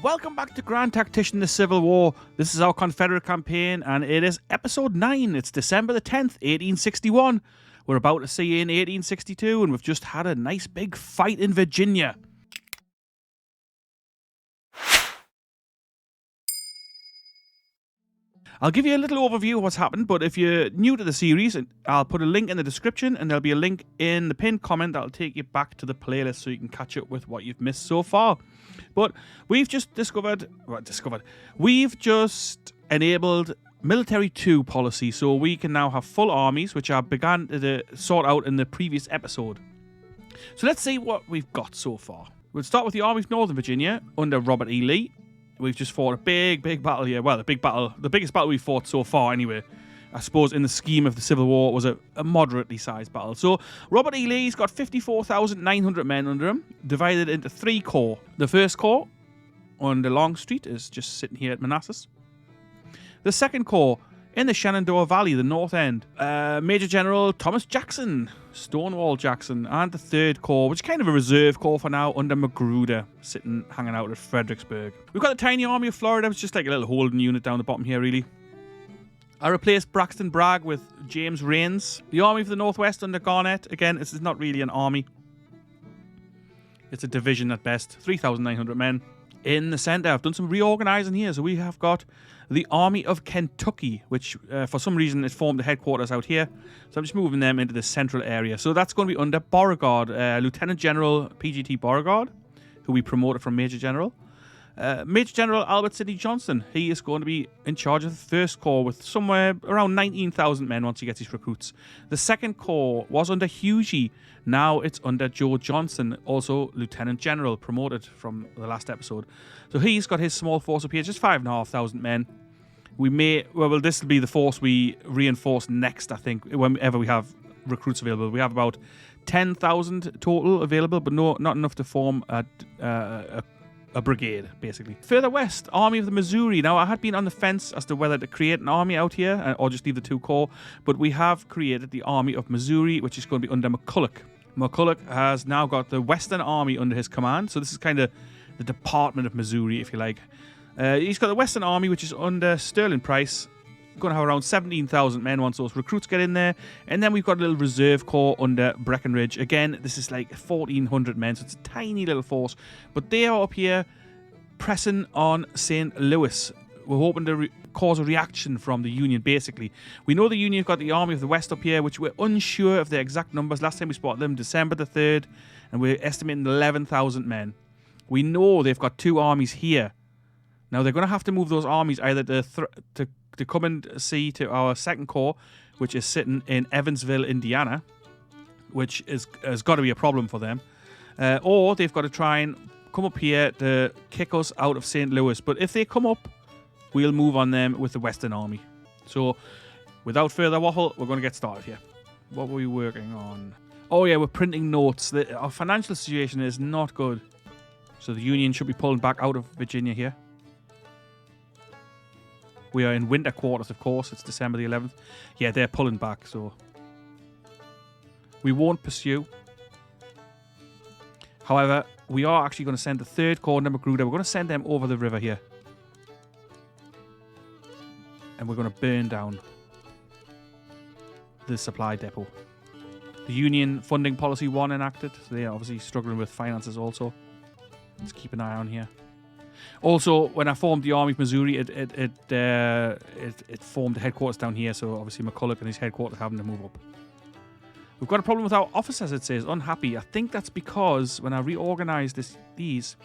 Welcome back to Grand Tactician the Civil War. This is our Confederate campaign, and it is episode 9. It's December the 10th, 1861. We're about to see in 1862, and we've just had a nice big fight in Virginia. I'll give you a little overview of what's happened, but if you're new to the series, I'll put a link in the description, and there'll be a link in the pinned comment that'll take you back to the playlist so you can catch up with what you've missed so far. But we've just we've just enabled Military 2 policy, so we can now have full armies, which I began to sort out in the previous episode. So let's see what we've got so far. We'll start with the Army of Northern Virginia under Robert E. Lee. We've just fought a big battle here. Well, the biggest battle we've fought so far anyway. I suppose in the scheme of the Civil War, it was a moderately sized battle. So Robert E. Lee's got 54,900 men under him, divided into 3 corps. The first corps under Longstreet is just sitting here at Manassas. The second corps in the Shenandoah Valley, the north end, Major General Thomas Jackson, Stonewall Jackson, and the third corps, which is kind of a reserve corps for now, under Magruder, hanging out at Fredericksburg. We've got the tiny Army of Florida, which is just like a little holding unit down the bottom here, really. I replaced Braxton Bragg with James Rains. The Army of the Northwest under Garnett. Again, this is not really an army. It's a division at best. 3,900 men. In the centre, I've done some reorganising here. So we have got the Army of Kentucky, which for some reason it formed the headquarters out here. So I'm just moving them into the central area. So that's going to be under Beauregard, Lieutenant General PGT Beauregard, who we promoted from Major General. Major General Albert Sidney Johnston, he is going to be in charge of the first corps with somewhere around 19,000 men once he gets his recruits. The second corps was under Huger. Now it's under Joe Johnston, also Lieutenant General, promoted from the last episode. So he's got his small force up here, just 5,500 men. This will be the force we reinforce next, I think, whenever we have recruits available. We have about 10,000 total available, but not enough to form a brigade, basically. Further west, Army of the Missouri. Now, I had been on the fence as to whether to create an army out here or just leave the 2 corps, but we have created the Army of Missouri, which is going to be under McCullough. McCullough has now got the Western Army under his command, so this is kind of the Department of Missouri, if you like. He's got the Western Army, which is under Sterling Price. Going to have around 17,000 men once those recruits get in there. And then we've got a little reserve corps under Breckinridge. Again, this is like 1,400 men, so it's a tiny little force. But they are up here pressing on St. Louis. We're hoping to cause a reaction from the Union, basically. We know the Union have got the Army of the West up here, which we're unsure of their exact numbers. Last time we spotted them, December the 3rd, and we're estimating 11,000 men. We know they've got 2 armies here. Now, they're going to have to move those armies either to come and see to our second corps, which is sitting in Evansville, Indiana, which has got to be a problem for them. Or they've got to try and come up here to kick us out of St. Louis. But if they come up, we'll move on them with the Western Army. So, without further waffle, we're going to get started here. What were we working on? Oh yeah, we're printing notes. Our financial situation is not good. So the Union should be pulling back out of Virginia here. We are in winter quarters, of course. It's December the 11th. Yeah, they're pulling back, so we won't pursue. However, we are actually going to send the 3rd Corps under Magruder. We're going to send them over the river here. And we're going to burn down the supply depot. The Union funding policy 1 enacted. So they are obviously struggling with finances also. Let's keep an eye on here. Also, when I formed the Army of Missouri, it formed the headquarters down here, so obviously McCullough and his headquarters having to move up. We've got a problem with our officers, it says, unhappy. I think that's because when I reorganised these,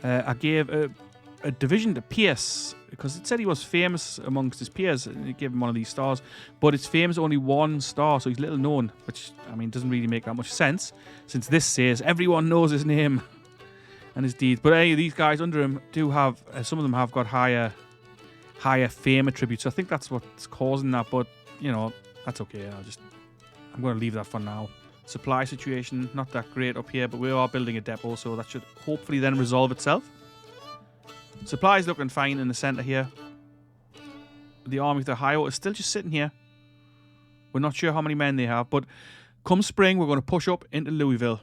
I gave a division to Pierce, because it said he was famous amongst his peers, and it gave him one of these stars, but it's famous only 1 star, so he's little known, which, I mean, doesn't really make that much sense, since this says everyone knows his name and his deeds. But hey, these guys under him do have, some of them have got higher fame attributes. So I think that's what's causing that. But you know, that's okay. I'm going to leave that for now. Supply situation not that great up here, but we are building a depot, so that should hopefully then resolve itself. Supplies looking fine in the center here. The Army of the Ohio is still just sitting here. We're not sure how many men they have, but come spring we're going to push up into Louisville.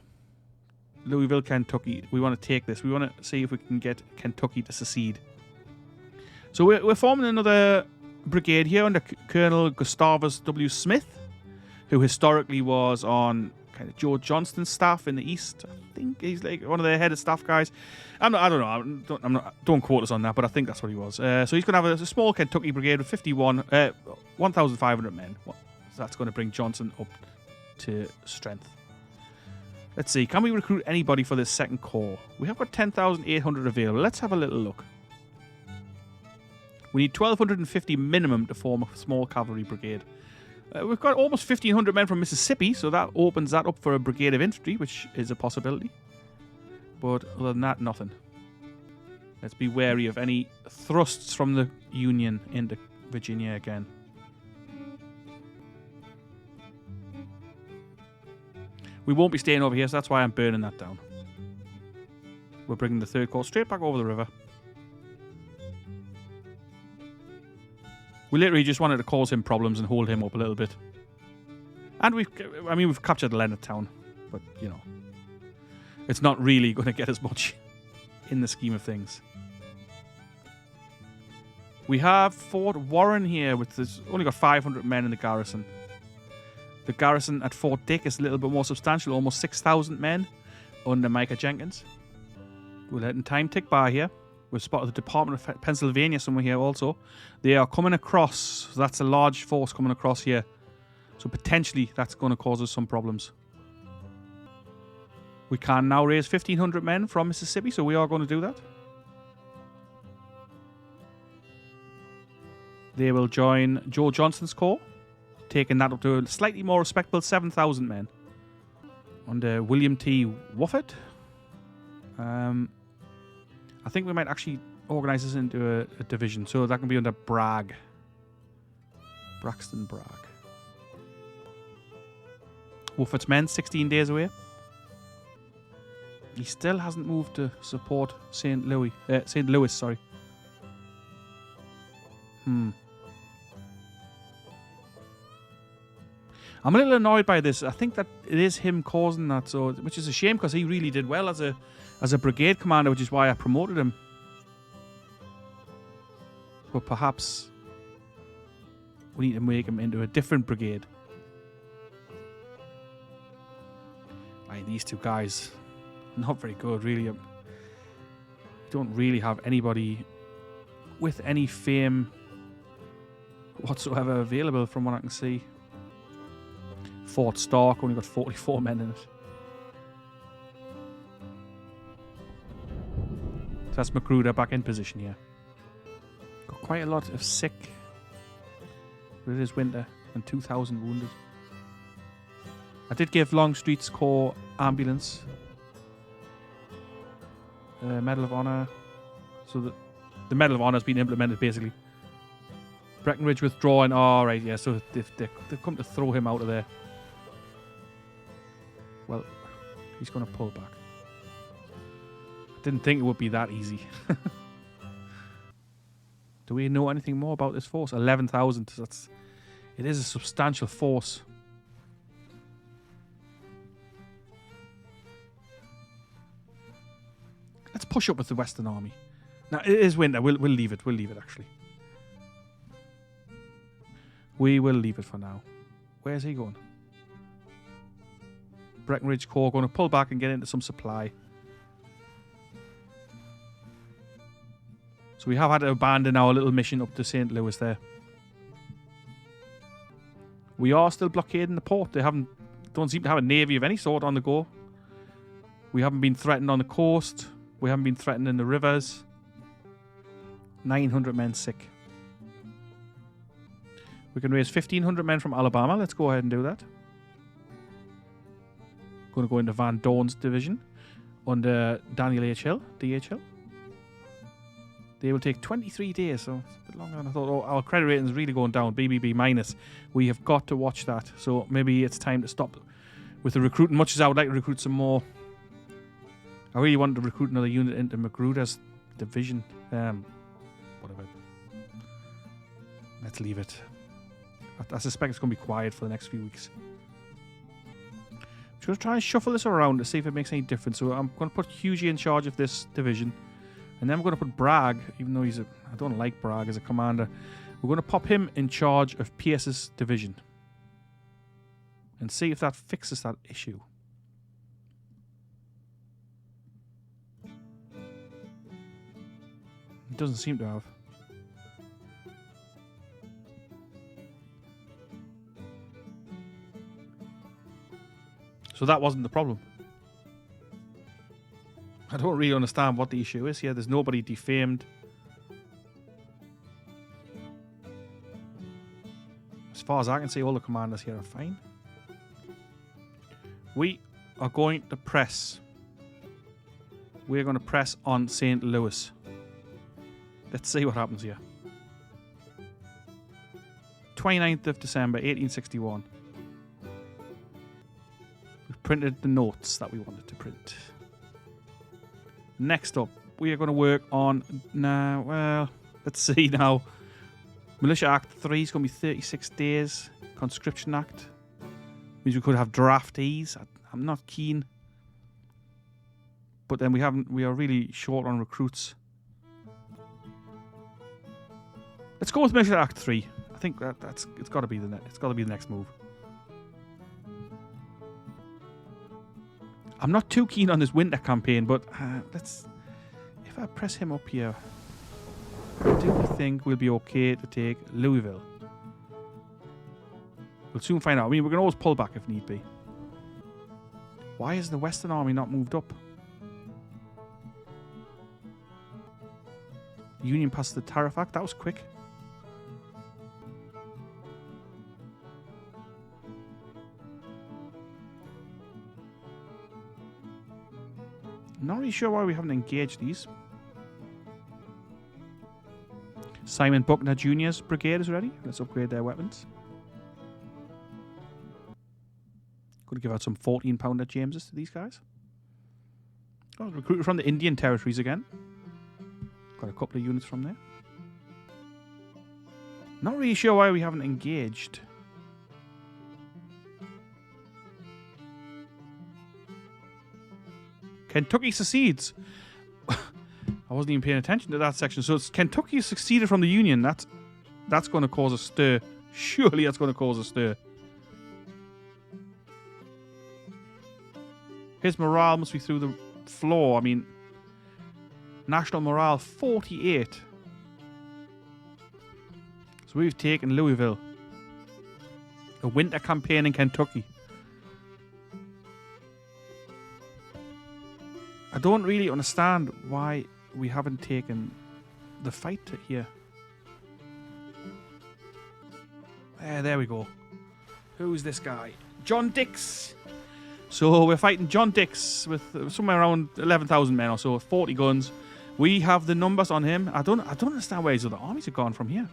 Louisville, Kentucky. We want to take this. We want to see if we can get Kentucky to secede. So we're forming another brigade here under Colonel Gustavus W. Smith, who historically was on kind of George Johnston's staff in the East. I think he's like one of the head of staff guys. I don't know. Don't quote us on that, but I think that's what he was. So he's going to have a small Kentucky brigade with 1,500 men. So that's going to bring Johnson up to strength. Let's see. Can we recruit anybody for this second corps? We have got 10,800 available. Let's have a little look. We need 1,250 minimum to form a small cavalry brigade. We've got almost 1,500 men from Mississippi, so that opens that up for a brigade of infantry, which is a possibility. But other than that, nothing. Let's be wary of any thrusts from the Union into Virginia again. We won't be staying over here, so that's why I'm burning that down. We're bringing the 3rd Corps straight back over the river. We literally just wanted to cause him problems and hold him up a little bit. And we've captured Leonard Town, but you know, it's not really going to get as much in the scheme of things. We have Fort Warren here, with this only got 500 men in the garrison. The garrison at Fort Dick is a little bit more substantial, almost 6,000 men under Micah Jenkins. We're letting time tick by here. We've spotted the Department of Pennsylvania somewhere here also. They are coming across. So that's a large force coming across here. So potentially that's going to cause us some problems. We can now raise 1,500 men from Mississippi, so we are going to do that. They will join Joe Johnston's corps, taking that up to a slightly more respectable 7,000 men. Under William T. Wofford. I think we might actually organise this into a division, so that can be under Bragg. Braxton Bragg. Wofford's men, 16 days away. He still hasn't moved to support St. Louis. Sorry. I'm a little annoyed by this. I think that it is him causing that, so which is a shame because he really did well as a brigade commander, which is why I promoted him. But perhaps we need to make him into a different brigade. These two guys, not very good, really. Don't really have anybody with any fame whatsoever available from what I can see. Fort Stark only got 44 men in it. So that's Magruder back in position here. Got quite a lot of sick. But it is winter and 2,000 wounded. I did give Longstreet's Corps ambulance Medal of Honor. So the Medal of Honor has been implemented basically. Breckinridge withdrawing. Oh, right, yeah. So they've come to throw him out of there. Well, he's going to pull back. Didn't think it would be that easy. Do we know anything more about this force? 11,000. It is a substantial force. Let's push up with the Western Army. Now it is winter. We'll leave it. We'll leave it actually. We will leave it for now. Where's he going? Breckinridge Corps going to pull back and get into some supply. So we have had to abandon our little mission up to St. Louis there. We are still blockading the port. They don't seem to have a navy of any sort on the go. We haven't been threatened on the coast. We haven't been threatened in the rivers. 900 men sick. We can raise 1,500 men from Alabama. Let's go ahead and do that. Going to go into Van Dorn's division under Daniel H. Hill, D.H. Hill. They will take 23 days, so it's a bit longer than I thought. Oh, our credit rating is really going down, BBB minus. We have got to watch that. So maybe it's time to stop with the recruiting, much as I would like to recruit some more. I really wanted to recruit another unit into Magruder's division. Whatever. Let's leave it. I suspect it's going to be quiet for the next few weeks. Just going to try and shuffle this around to see if it makes any difference. So I'm going to put Hughie in charge of this division. And then I'm going to put Bragg, even though I don't like Bragg as a commander. We're going to pop him in charge of Pierce's division. And see if that fixes that issue. It doesn't seem to have. So that wasn't the problem. I don't really understand what the issue is here. There's nobody defamed. As far as I can see, all the commanders here are fine. We are going to press. We're going to press on St. Louis. Let's see what happens here. 29th of December, 1861. We've printed the notes that we wanted to print. Next up, we are going to work on... Now, well, let's see now. Militia Act 3 is going to be 36 days. Conscription Act means we could have draftees. I'm not keen. But then we are really short on recruits. Let's go with Militia Act 3. I think it's got to be the next move. I'm not too keen on this winter campaign, but if I press him up here, do we think we'll be okay to take Louisville? We'll soon find out. I mean, we can always pull back if need be. Why is the Western Army not moved up? Union passed the Tariff Act. That was quick. Not really sure why we haven't engaged these. Simon Buckner Jr.'s brigade is ready. Let's upgrade their weapons. Could give out some 14-pounder Jameses to these guys. Oh, recruited from the Indian territories again. Got a couple of units from there. Not really sure why we haven't engaged. Kentucky secedes. I wasn't even paying attention to that section. So it's Kentucky seceded from the Union. That's going to cause a stir. Surely that's going to cause a stir. His morale must be through the floor. I mean, national morale 48. So we've taken Louisville. A winter campaign in Kentucky. I don't really understand why we haven't taken the fight here. There we go. Who's this guy? John Dix. So we're fighting John Dix with somewhere around 11,000 men or so, 40 guns. We have the numbers on him. I don't understand where his other armies have gone from here.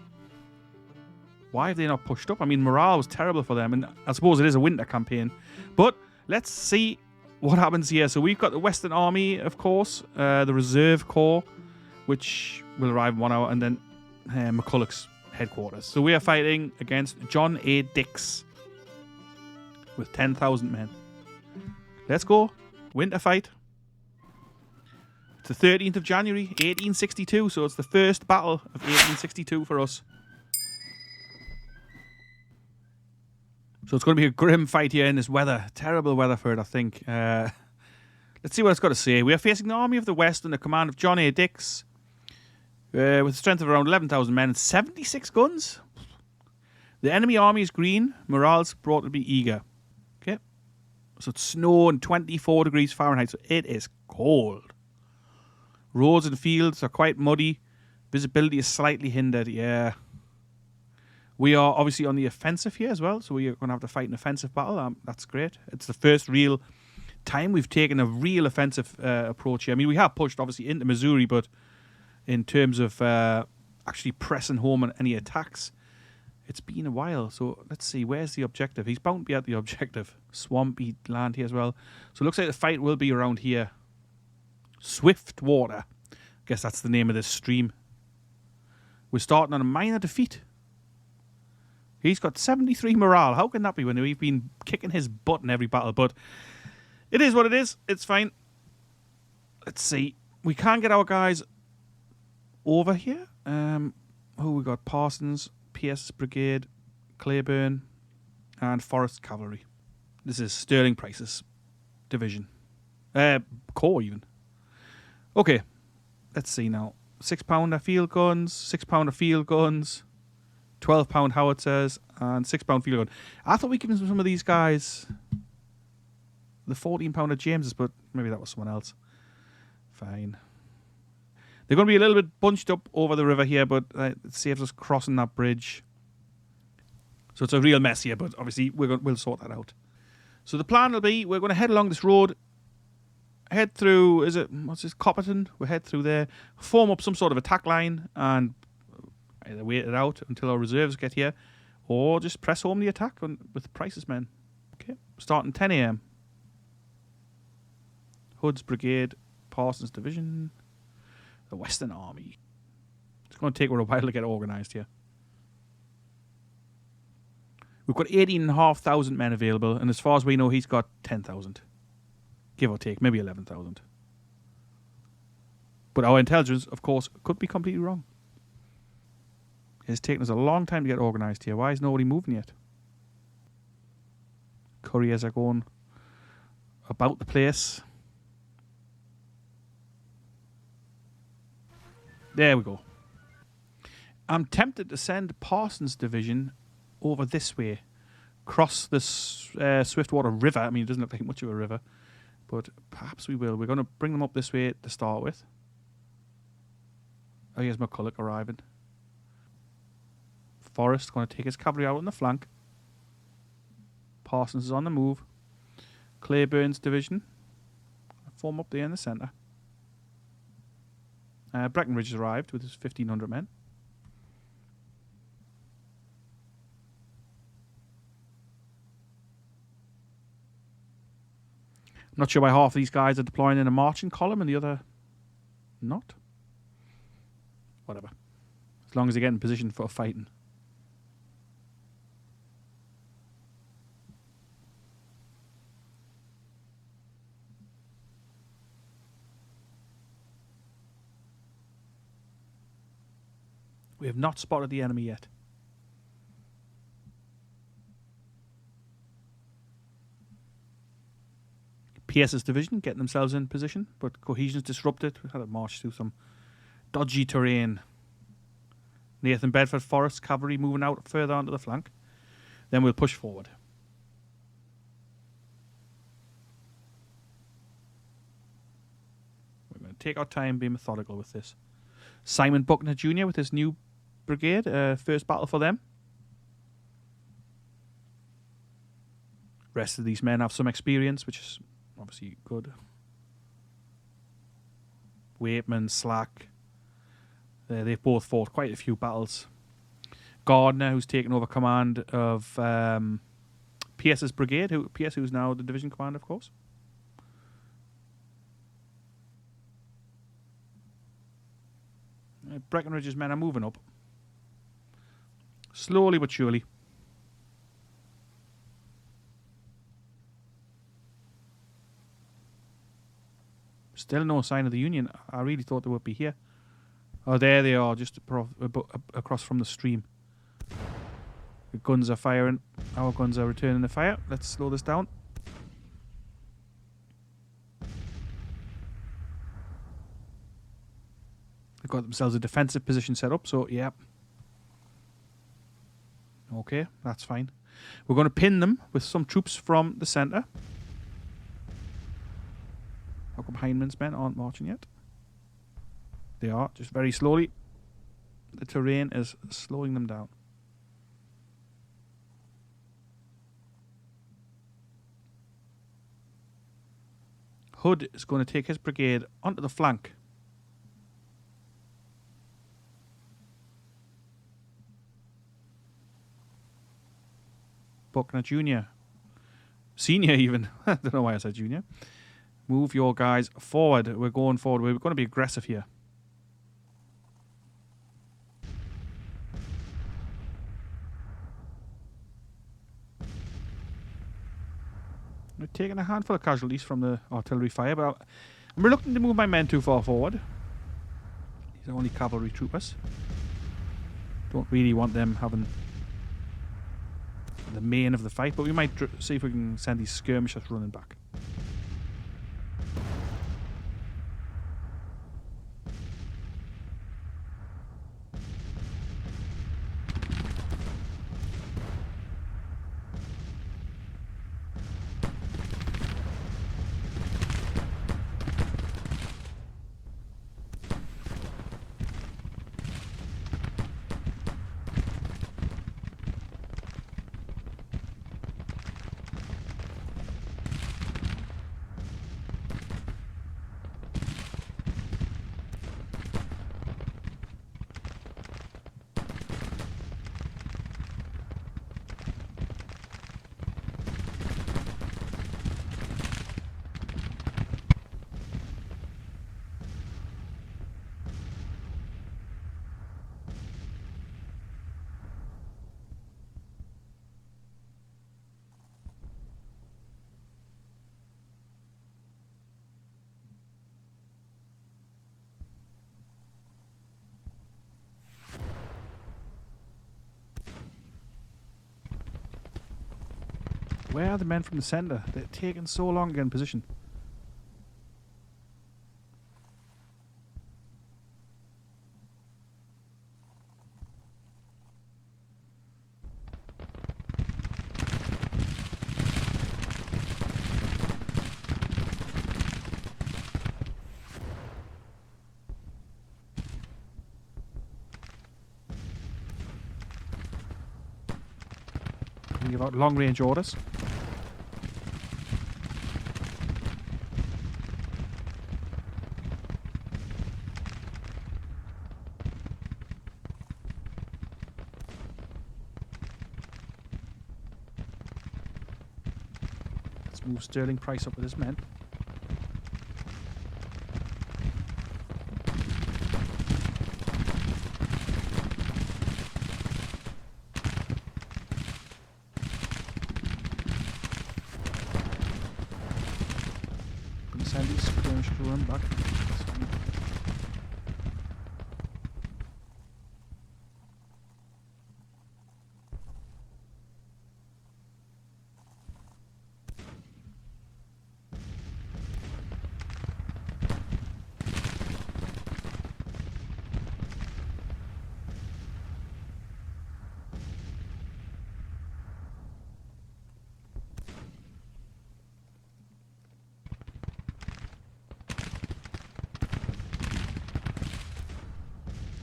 Why have they not pushed up? I mean, morale was terrible for them, and I suppose it is a winter campaign. But let's see what happens here. So we've got the Western Army, of course, the Reserve Corps, which will arrive in 1 hour, and then McCullough's headquarters. So we are fighting against John A. Dix with 10,000 men. Let's go. Winter fight. It's the 13th of January, 1862, so it's the first battle of 1862 for us. So it's going to be a grim fight here in this weather. Terrible weather for it, I think. Let's see what it's got to say. We are facing the Army of the West under command of John A. Dix, with a strength of around 11,000 men and 76 guns. The enemy army is green. Morale's brought to be eager. Okay. So it's snow and 24 degrees Fahrenheit, so it is cold. Roads and fields are quite muddy. Visibility is slightly hindered. Yeah. We are obviously on the offensive here as well, so we are going to have to fight an offensive battle. That's great. It's the first real time we've taken a real offensive approach here. I mean, we have pushed, obviously, into Missouri, but in terms of actually pressing home on any attacks, it's been a while. So let's see, where's the objective? He's bound to be at the objective. Swampy land here as well. So it looks like the fight will be around here. Swiftwater. I guess that's the name of this stream. We're starting on a minor defeat. He's got 73 morale. How can that be when we've been kicking his butt in every battle? But It is what it is. It's fine. Let's see. We can't get our guys over here. Who we got? Parsons, Pierce's Brigade, Claiborne, and Forrest Cavalry. This is Sterling Price's division. Corps even. Okay. Let's see now. 6-pounder field guns, 6-pounder field guns, 12-pound howitzers, and 6-pound field gun. I thought we'd given some of these guys the 14-pounder Jameses, but maybe that was someone else. Fine. They're going to be a little bit bunched up over the river here, but it saves us crossing that bridge. So it's a real mess here, but obviously we'll sort that out. So the plan will be we're going to head along this road, head through, what's this, Copperton? We'll head through there, form up some sort of attack line, and either wait it out until our reserves get here, or just press home the attack with Price's men. Okay, starting 10 a.m. Hood's Brigade, Parsons Division, the Western Army. It's going to take a while to get organised here. We've got 18,500 men available, and as far as we know, he's got 10,000. Give or take, maybe 11,000. But our intelligence, of course, could be completely wrong. It's taken us a long time to get organised here. Why is nobody moving yet? Couriers are going about the place. There we go. I'm tempted to send Parsons' division over this way, cross this Swiftwater River. I mean, it doesn't look like much of a river, but perhaps we will. We're going to bring them up this way to start with. Oh, here's McCullough arriving. Forrest going to take his cavalry out on the flank. Parsons is on the move. Claiborne's division form up there in the centre. Breckinridge has arrived with his 1,500 men. I'm not sure why half of these guys are deploying in a marching column and the other not. Whatever. As long as they get in position for fighting. We have not spotted the enemy yet. Pierce's division getting themselves in position, but cohesion's disrupted. We had to march through some dodgy terrain. Nathan Bedford Forrest cavalry moving out further onto the flank. Then we'll push forward. We're going to take our time, be methodical with this. Simon Buckner Jr. with his new brigade, first battle for them. Rest of these men have some experience, which is obviously good. Waitman, Slack, they've both fought quite a few battles. Gardner, who's taken over command of Pierce's brigade, Pierce, who's now the division commander, of course. Breckinridge's men are moving up. Slowly but surely. Still no sign of the Union. I really thought they would be here. Oh, there they are, just across from the stream. The guns are firing. Our guns are returning the fire. Let's slow this down. They've got themselves a defensive position set up, so yeah. Okay, that's fine. We're going to pin them with some troops from the centre. How come Hindman's men aren't marching yet? They are, just very slowly. The terrain is slowing them down. Hood is going to take his brigade onto the flank. Buckner Jr. Senior even. I don't know why I said junior. Move your guys forward. We're going forward. We're going to be aggressive here. We've taken a handful of casualties from the artillery fire, but I'm reluctant to move my men too far forward. These are only cavalry troopers. Don't really want them having the main of the fight, but we might see if we can send these skirmishers running back. Where are the men from the centre? They're taking so long to get in position. Give out long range orders. Let's move Sterling Price up with his men. Send these skirmishers to run back.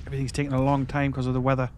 Everything's taking a long time because of the weather.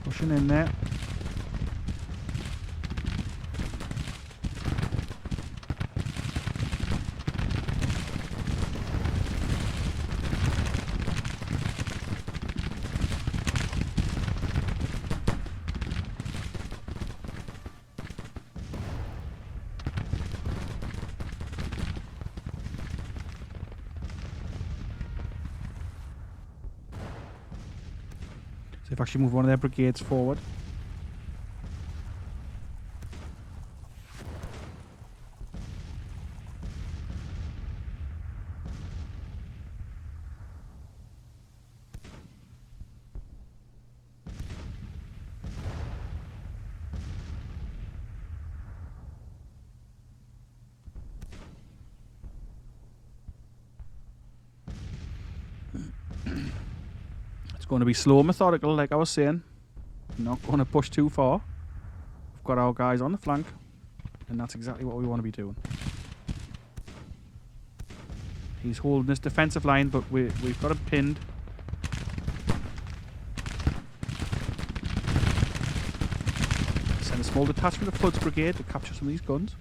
Pushing in there. So if I actually move one of their brigades forward. It's going to be slow, methodical, like I was saying. Not going to push too far. got our guys on the flank, and that's exactly what we want to be doing. He's holding this defensive line, but we've got him pinned. Send a small detachment of Flood's Brigade to capture some of these guns.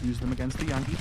Use them against the Yankees.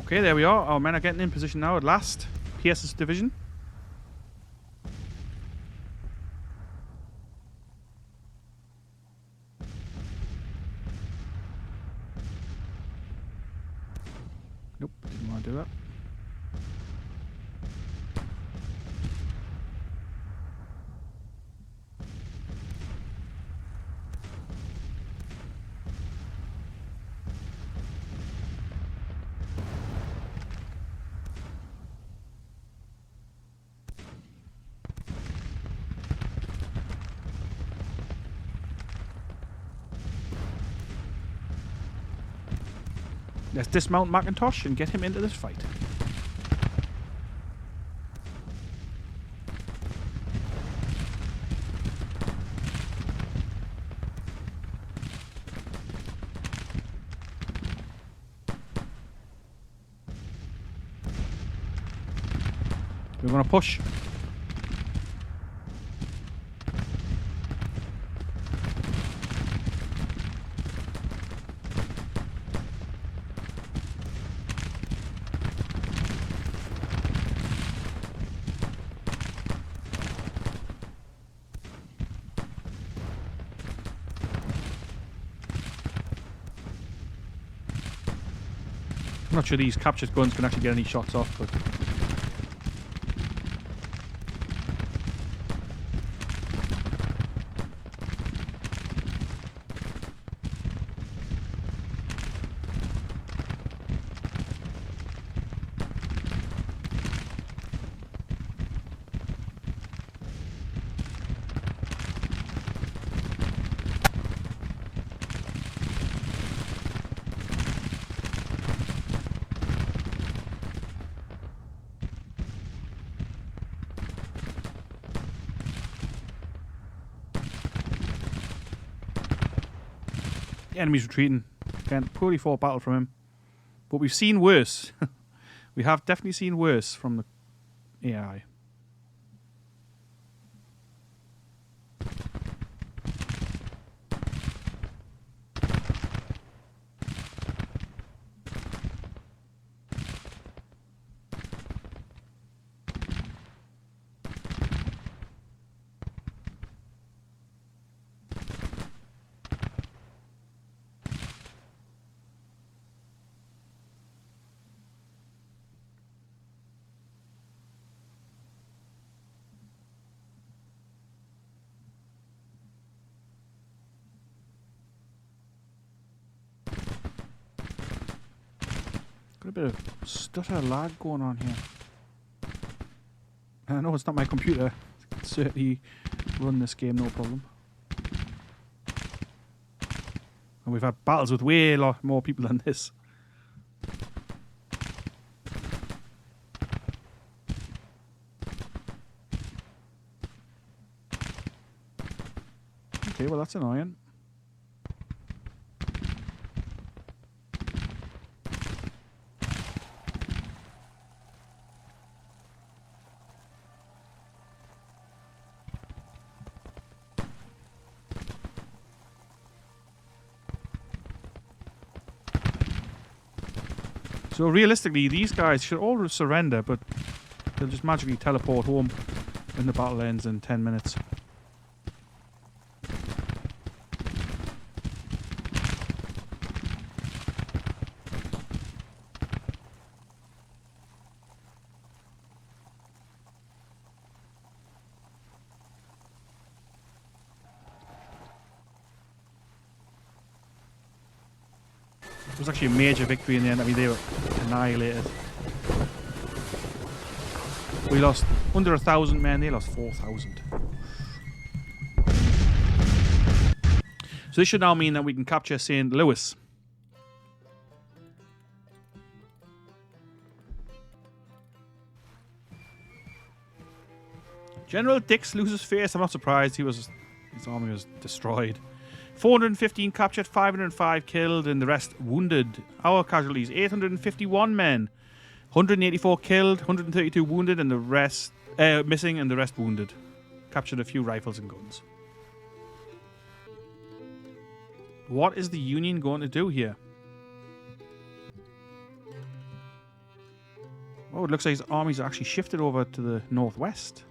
Okay, there we are. Our men are getting in position now at last. Pierce's division. Nope, didn't want to do that. Let's dismount McIntosh and get him into this fight. We're going to push. I'm not sure these captured guns can actually get any shots off, but the enemy's retreating. Again, poorly fought battle from him. But we've seen worse. We have definitely seen worse from the AI. Got a bit of stutter lag going on here. I know it's not my computer. I can certainly run this game no problem. And we've had battles with way a lot more people than this. Okay, well that's annoying. So realistically, these guys should all surrender, but the They'll just magically teleport home when the battle ends in 10 minutes. It was actually a major victory in the end. I mean, they were annihilated. We lost under 1,000 men. They lost 4,000. So this should now mean that we can capture St. Louis. General Dix loses face. I'm not surprised. His army was destroyed. 415 captured, 505 killed, and the rest wounded. Our casualties, 851 men. 184 killed, 132 wounded, and the rest missing, and the rest wounded. Captured a few rifles and guns. What is the Union going to do here? Oh, it looks like his armies are actually shifted over to the northwest.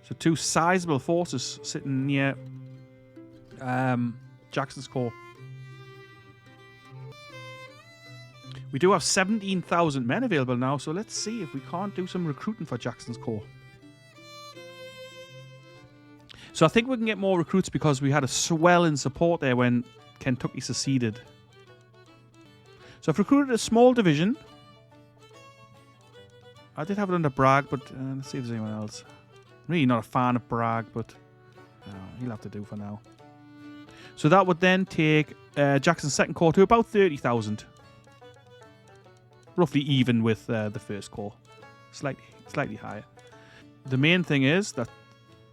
So two sizable forces sitting near Jackson's Corps. We do have 17,000 men available now, so let's see if we can't do some recruiting for Jackson's Corps. So I think we can get more recruits because we had a swell in support there when Kentucky seceded. So I've recruited a small division. I did have it under Bragg, but let's see if there's anyone else. I'm really not a fan of Bragg, but he'll have to do for now. So that would then take Jackson's second corps to about 30,000. Roughly even with the first corps. Slightly higher. The main thing is that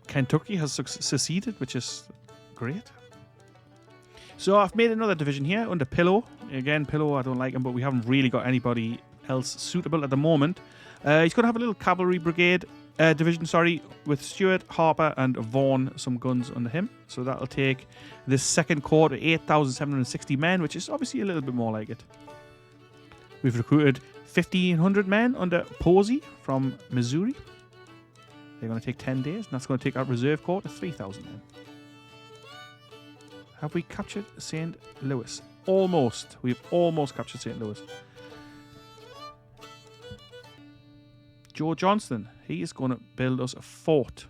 Kentucky has seceded, which is great. So I've made another division here under Pillow. Again, Pillow, I don't like him, but we haven't really got anybody else suitable at the moment. He's going to have a little cavalry brigade. Division, with Stuart, Harper, and Vaughan, some guns under him. So that'll take this second corps to 8,760 men, which is obviously a little bit more like it. We've recruited 1,500 men under Posey from Missouri. They're going to take 10 days, and that's going to take our reserve corps to 3,000 men. Have we captured St. Louis? Almost. We've almost captured St. Louis. Joe Johnston, he is going to build us a fort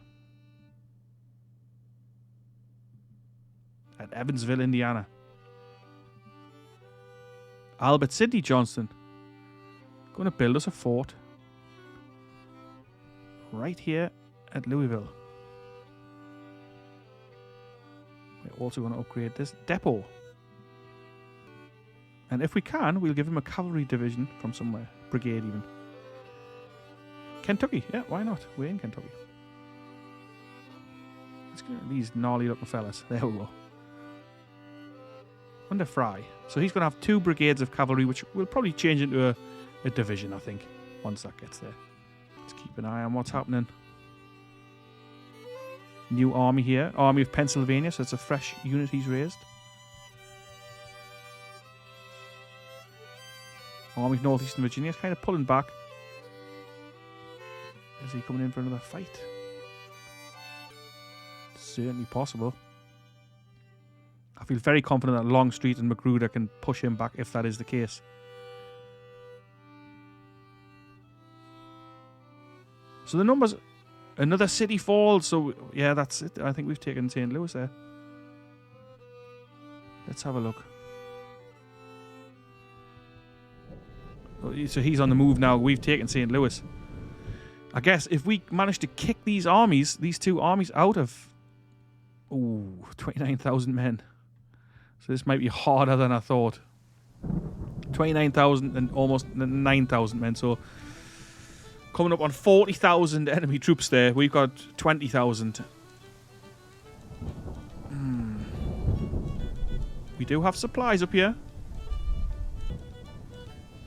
at Evansville, Indiana. Albert Sidney Johnston, going to build us a fort right here at Louisville. We're also going to upgrade this depot. And if we can, we'll give him a cavalry division from somewhere, brigade even. Kentucky, yeah, why not? We're in Kentucky. Let's get these gnarly looking fellas. There we go. Under Fry. So he's going to have 2 brigades of cavalry, which will probably change into a division, I think, once that gets there. Let's keep an eye on what's happening. New army here. Army of Pennsylvania, so it's a fresh unit he's raised. Army of Northeastern Virginia is kind of pulling back. Is he coming in for another fight? Certainly possible. I feel very confident that Longstreet and Magruder can push him back if that is the case. So the numbers... Another city falls, so yeah, that's it. I think we've taken St. Louis there. Let's have a look. So he's on the move now. We've taken St. Louis. I guess if we manage to kick these 2 armies out of 29,000 men. So this might be harder than I thought. 29,000 and almost 9,000 men. So coming up on 40,000 enemy troops there. We've got 20,000. We do have supplies up here.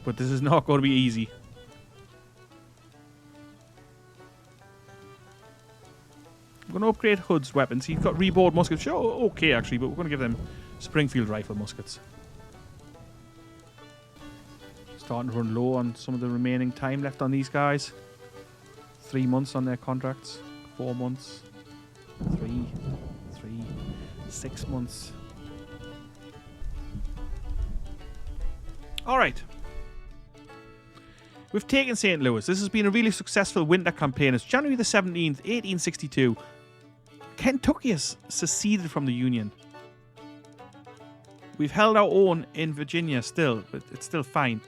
But this is not going to be easy. I'm going to upgrade Hood's weapons. He's got reboard muskets. Oh, okay, actually, but we're going to give them Springfield rifle muskets. Starting to run low on some of the remaining time left on these guys. 3 months on their contracts. 4 months. 3, 6 months. All right. We've taken St. Louis. This has been a really successful winter campaign. It's January the 17th, 1862. Kentucky has seceded from the Union. We've held our own in Virginia still, but it's still fine.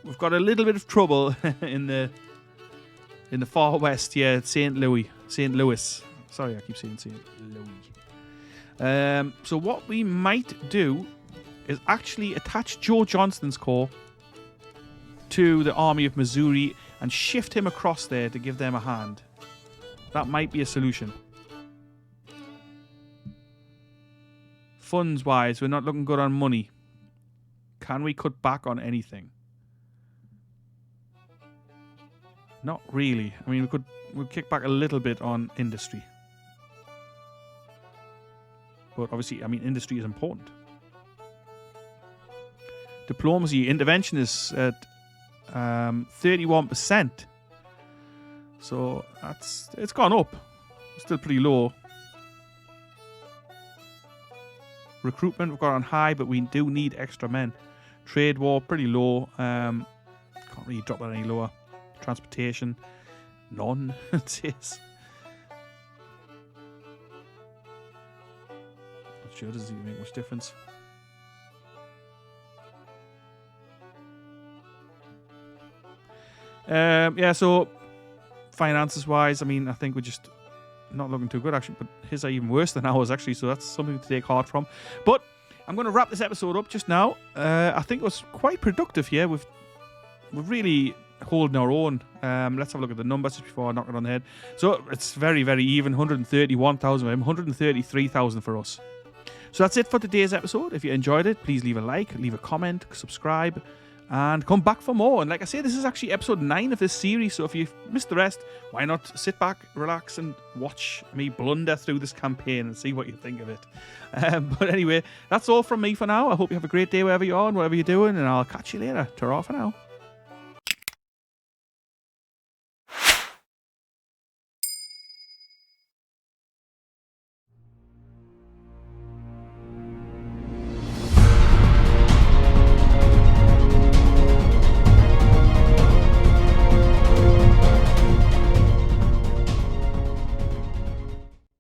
We've got a little bit of trouble in the far west here at St. Louis. Sorry, I keep saying St. Louis. So what we might do is actually attach Joe Johnston's corps to the Army of Missouri and shift him across there to give them a hand. That might be a solution. Funds-wise, we're not looking good on money. Can we cut back on anything? Not really. I mean, we'll kick back a little bit on industry. But obviously, I mean, industry is important. Diplomacy, intervention is at 31%. So it's gone up. It's still pretty low. Recruitment we've got on high, but we do need extra men. Trade war, pretty low. Can't really drop that any lower. Transportation, none. It says. Not sure, does it make much difference? Yeah, so finances wise, I mean, I think we're just not looking too good actually, but his are even worse than ours actually, so that's something to take heart from. But I'm going to wrap this episode up just now. I think it was quite productive here. We've really holding our own. Let's have a look at the numbers just before I knock it on the head. So it's very, very even. 131,000 for him, 133,000 for us. So that's it for today's episode. If you enjoyed it, please leave a like, leave a comment, subscribe, and come back for more. And like I say, this is actually episode 9 of this series, so if you've missed the rest, why not sit back, relax, and watch me blunder through this campaign and see what you think of it. But anyway, that's all from me for now. I hope you have a great day wherever you are and whatever you're doing, and I'll catch you later. Ta-ra for now.